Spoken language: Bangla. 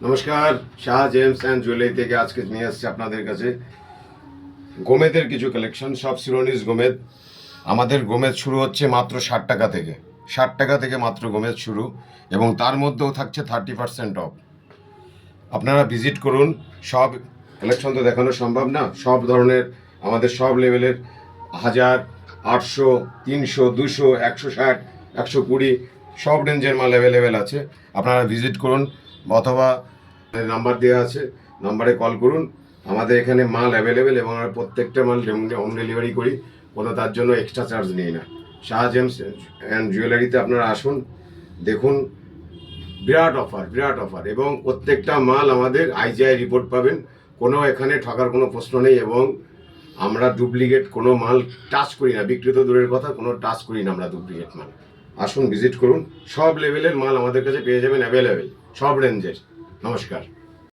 নমস্কার, শাহ জেমস অ্যান্ড জুয়েলারি থেকে আজকে নিয়ে আসছে আপনাদের কাছে গোমেদের কিছু কালেকশন। সব সিরোনিস গোমেদ। আমাদের গোমেদ শুরু হচ্ছে মাত্র 60 টাকা থেকে। 60 টাকা থেকে মাত্র গোমেদ শুরু, এবং তার মধ্যেও থাকছে 30% অফ। আপনারা ভিজিট করুন। সব কালেকশন তো দেখানো সম্ভব না, সব ধরনের আমাদের সব লেভেলের 1000, 800, 300, 200, 160, 120 সব রেঞ্জের মাল অ্যাভেলেবেল আছে। আপনারা ভিজিট করুন, অথবা নাম্বার দেওয়া আছে, নাম্বারে কল করুন। আমাদের এখানে মাল অ্যাভেলেবেল, এবং আমরা প্রত্যেকটা মাল হোম ডেলিভারি করি, কোনো তার জন্য এক্সট্রা চার্জ নিই না। শাহ জেমস অ্যান্ড জুয়েলারিতে আপনারা আসুন, দেখুন। বিরাট অফার, বিরাট অফার, এবং প্রত্যেকটা মাল আমাদের আইজিআই রিপোর্ট পাবেন। কোনো এখানে ঠকার কোনো প্রশ্ন নেই, এবং আমরা ডুপ্লিকেট কোনো মাল টাচ করি না। বিক্রি তো দূরের কথা, কোনো টাচ করি না আমরা ডুপ্লিকেট মাল। আসুন, ভিজিট করুন। সব লেভেলের মাল আমাদের কাছে পেয়ে যাবেন অ্যাভেলেবেল, সব রেঞ্জের। নমস্কার।